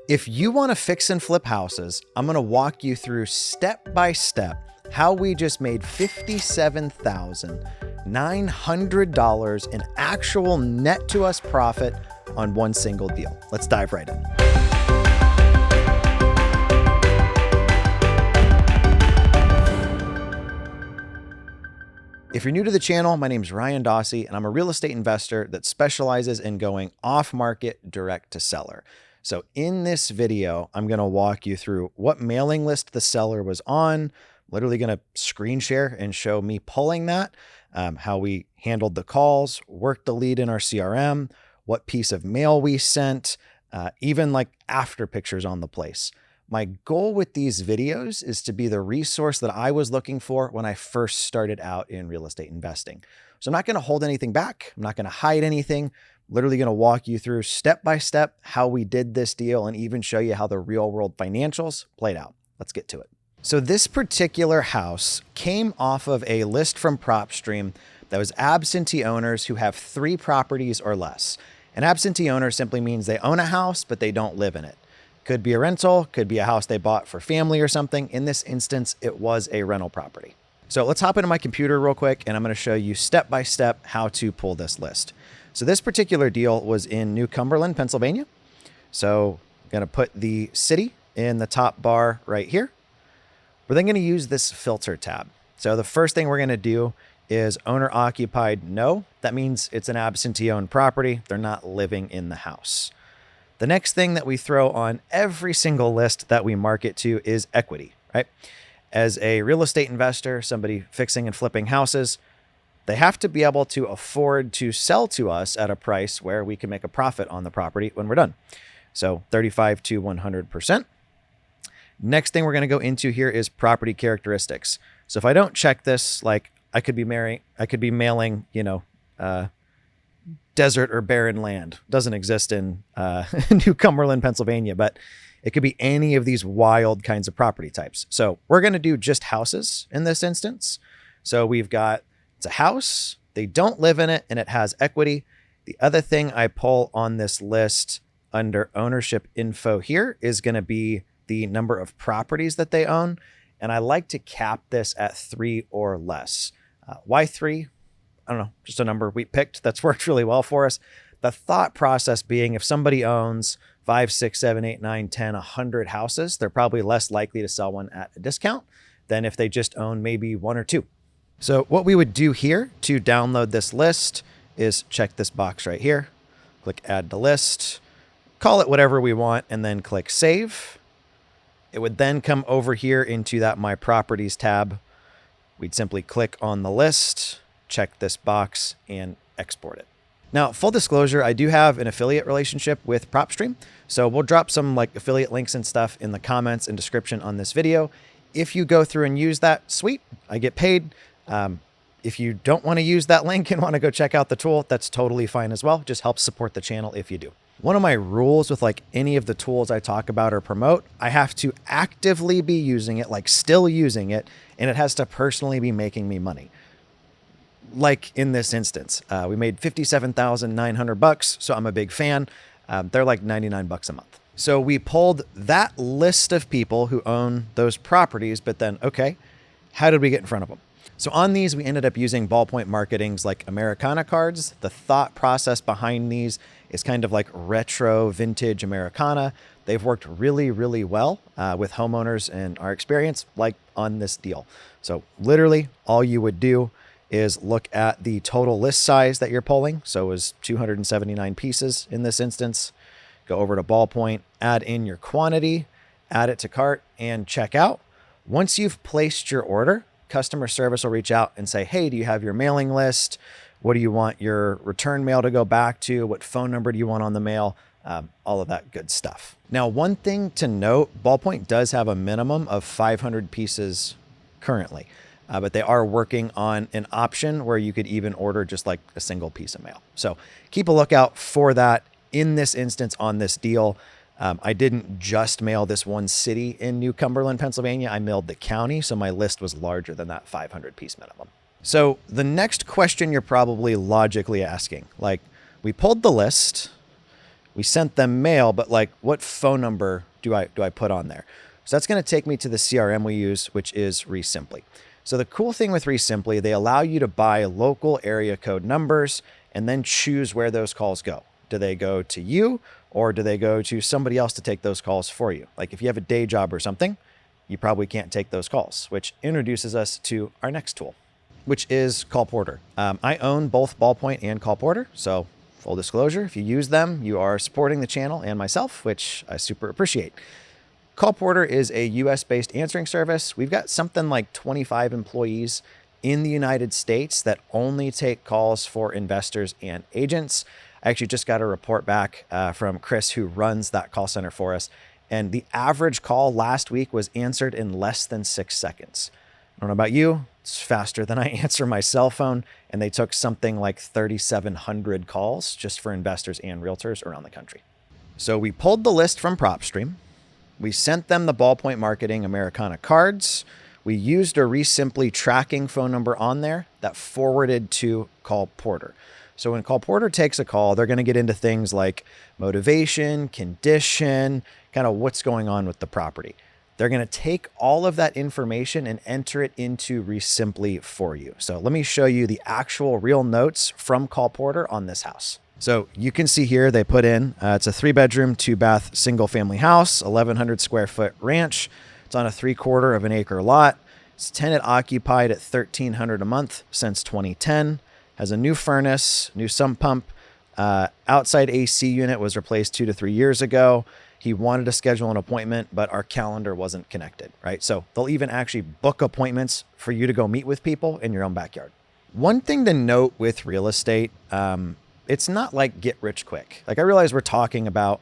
If you want to fix and flip houses, I'm going to walk you through step by step how we just made $57,900 in actual net to us profit on one single deal. Let's dive right in. If you're new to the channel, my name is Ryan Dossey, and I'm a real estate investor that specializes in going off market direct to seller. So in this video, I'm going to walk you through what mailing list the seller was on, literally going to screen share and show me pulling that, how we handled the calls, worked the lead in our CRM, what piece of mail we sent, even like after pictures on the place. My goal with these videos is to be the resource that I was looking for when I first started out in real estate investing. So I'm not going to hold anything back. I'm not going to hide anything. Literally going to walk you through step by step how we did this deal and even show you how the real world financials played out. Let's get to it. So this particular house came off of a list from PropStream that was absentee owners who have 3 properties or less. An absentee owner simply means they own a house, but they don't live in it. Could be a rental, could be a house they bought for family or something. In this instance, it was a rental property. So let's hop into my computer real quick, and I'm going to show you step by step how to pull this list. So this particular deal was in New Cumberland, Pennsylvania. So I'm going to put the city in the top bar right here. We're then going to use this filter tab. So the first thing we're going to do is owner occupied no. That means it's an absentee owned property. They're not living in the house. The next thing that we throw on every single list that we market to is equity, right? As a real estate investor, somebody fixing and flipping houses, they have to be able to afford to sell to us at a price where we can make a profit on the property when we're done. So 35 to 100%. Next thing we're going to go into here is property characteristics. So if I don't check this, like I could be mailing, desert or barren land. Doesn't exist in New Cumberland, Pennsylvania, but it could be any of these wild kinds of property types. So we're going to do just houses in this instance. So we've got, it's a house, they don't live in it, and it has equity. The other thing I pull on this list under ownership info here is going to be the number of properties that they own. And I like to cap this at 3 or less. Why 3? I don't know, just a number we picked that's worked really well for us. The thought process being if somebody owns 5, 6, 7, 8, 9, 10, 100 houses, they're probably less likely to sell one at a discount than if they just own maybe 1 or 2. So what we would do here to download this list is check this box right here, click add to list, call it whatever we want, and then click save. It would then come over here into that My Properties tab. We'd simply click on the list, check this box, and export it. Now, full disclosure, I do have an affiliate relationship with PropStream. So we'll drop some like affiliate links and stuff in the comments and description on this video. If you go through and use that, sweet, I get paid. If you don't want to use that link and want to go check out the tool, that's totally fine as well. Just helps support the channel if you do. One of my rules with like any of the tools I talk about or promote, I have to actively be using it, like still using it, and it has to personally be making me money. Like in this instance, we made $57,900, so I'm a big fan. They're like $99 a month. So we pulled that list of people who own those properties, but then, okay, how did we get in front of them? So on these, we ended up using Ballpoint Marketing's like Americana cards. The thought process behind these is kind of like retro vintage Americana. They've worked really, really well with homeowners and our experience, like on this deal. So literally all you would do is look at the total list size that you're pulling. So it was 279 pieces in this instance. Go over to Ballpoint, add in your quantity, add it to cart, and check out. Once you've placed your order, customer service will reach out and say, hey, do you have your mailing list? What do you want your return mail to go back to? What phone number do you want on the mail? All of that good stuff. Now, one thing to note, Ballpoint does have a minimum of 500 pieces currently, but they are working on an option where you could even order just like a single piece of mail. So keep a lookout for that. In this instance on this deal, I didn't just mail this one city in New Cumberland, Pennsylvania. I mailed the county, so my list was larger than that 500 piece minimum. So the next question you're probably logically asking, like we pulled the list, We sent them mail, but like, what phone number do I put on there? So that's going to take me to the CRM we use, which is Resimpli. So the cool thing with Resimpli, they allow you to buy local area code numbers and then choose where those calls go. Do they go to you, or do they go to somebody else to take those calls for you? Like if you have a day job or something, you probably can't take those calls, which introduces us to our next tool, which is Call Porter. I own both Ballpoint and Call Porter, so full disclosure, if you use them, you are supporting the channel and myself, which I super appreciate. Call Porter is a US-based answering service. We've got something like 25 employees in the United States that only take calls for investors and agents. I actually just got a report back from Chris, who runs that call center for us. And the average call last week was answered in less than 6 seconds. I don't know about you, it's faster than I answer my cell phone. And they took something like 3,700 calls just for investors and realtors around the country. So we pulled the list from PropStream. We sent them the Ballpoint Marketing Americana cards. We used a Resimpli tracking phone number on there that forwarded to Call Porter. So when Call Porter takes a call, they're going to get into things like motivation, condition, kind of what's going on with the property. They're going to take all of that information and enter it into Resimpli for you. So let me show you the actual real notes from Call Porter on this house. So you can see here they put in, it's a 3-bedroom, 2-bath, single-family house, 1,100 square foot ranch. It's on a 3/4 of an acre lot. It's tenant occupied at $1,300 a month since 2010. Has a new furnace, new sump pump. Outside AC unit was replaced 2 to 3 years ago. He wanted to schedule an appointment, but our calendar wasn't connected, right? So they'll even actually book appointments for you to go meet with people in your own backyard. One thing to note with real estate, it's not like get rich quick. Like I realize we're talking about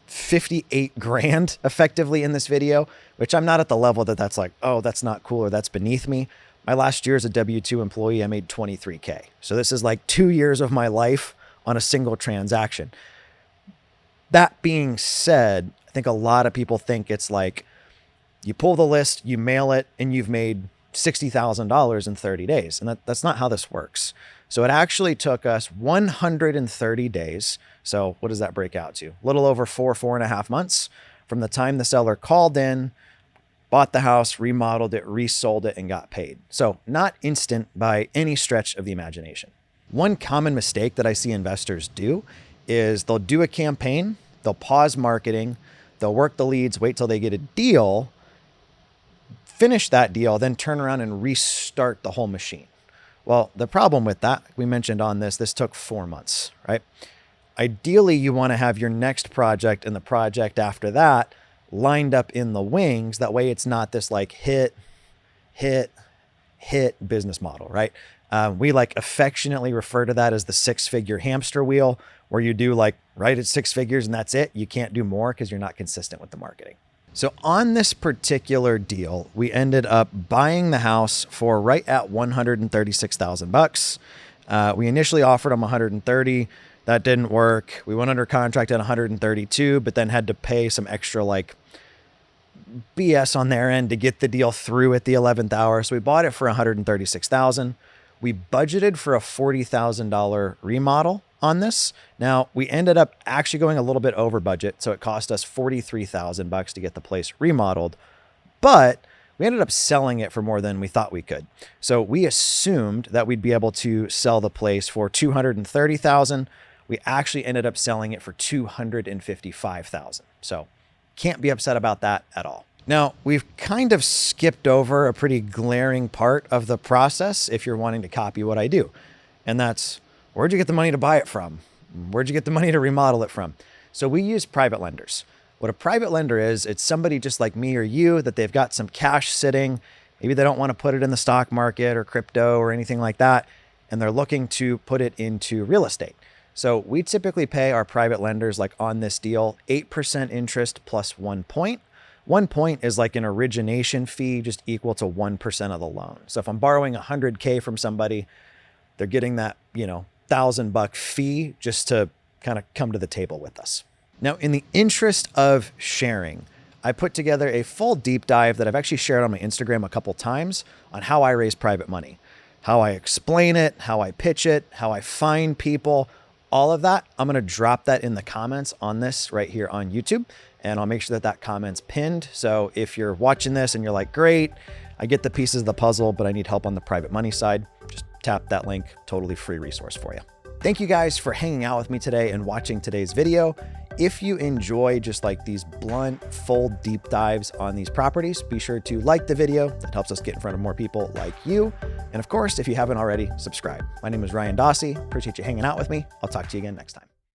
58 grand effectively in this video, which I'm not at the level that's like, oh, that's not cool or that's beneath me. My last year as a W-2 employee, I made $23K. So this is like 2 years of my life on a single transaction. That being said, I think a lot of people think it's like you pull the list, you mail it, and you've made $60,000 in 30 days. And that's not how this works. So it actually took us 130 days. So what does that break out to? A little over 4.5 months from the time the seller called in, bought the house, remodeled it, resold it, and got paid. So not instant by any stretch of the imagination. One common mistake that I see investors do is they'll do a campaign, they'll pause marketing, they'll work the leads, wait till they get a deal, finish that deal, then turn around and restart the whole machine. Well, the problem with that, we mentioned on this took 4 months, right? Ideally, you want to have your next project and the project after that lined up in the wings. That way it's not this like hit business model, right? We like affectionately refer to that as the 6-figure hamster wheel, where you do like right at 6 figures and that's it. You can't do more because you're not consistent with the marketing. So on this particular deal, we ended up buying the house for right at $136,000. We initially offered them 130. That didn't work. We went under contract at 132, but then had to pay some extra like BS on their end to get the deal through at the 11th hour. So we bought it for 136,000. We budgeted for a $40,000 remodel on this. Now we ended up actually going a little bit over budget. So it cost us $43,000 to get the place remodeled, but we ended up selling it for more than we thought we could. So we assumed that we'd be able to sell the place for $230,000. We actually ended up selling it for $255,000. So can't be upset about that at all. Now, we've kind of skipped over a pretty glaring part of the process if you're wanting to copy what I do. And that's, where'd you get the money to buy it from? Where'd you get the money to remodel it from? So we use private lenders. What a private lender is, it's somebody just like me or you that they've got some cash sitting. Maybe they don't want to put it in the stock market or crypto or anything like that, and they're looking to put it into real estate. So we typically pay our private lenders, like on this deal, 8% interest plus 1 point. 1 point is like an origination fee, just equal to 1% of the loan. So if I'm borrowing $100K from somebody, they're getting that, $1,000 fee just to kind of come to the table with us. Now, in the interest of sharing, I put together a full deep dive that I've actually shared on my Instagram a couple times on how I raise private money, how I explain it, how I pitch it, how I find people, all of that, I'm going to drop that in the comments on this right here on YouTube, and I'll make sure that that comment's pinned. So if you're watching this and you're like, great, I get the pieces of the puzzle, but I need help on the private money side, just tap that link, totally free resource for you. Thank you guys for hanging out with me today and watching today's video. If you enjoy just like these blunt, full deep dives on these properties, be sure to like the video. That helps us get in front of more people like you. And of course, if you haven't already, subscribe. My name is Ryan Dossey. Appreciate you hanging out with me. I'll talk to you again next time.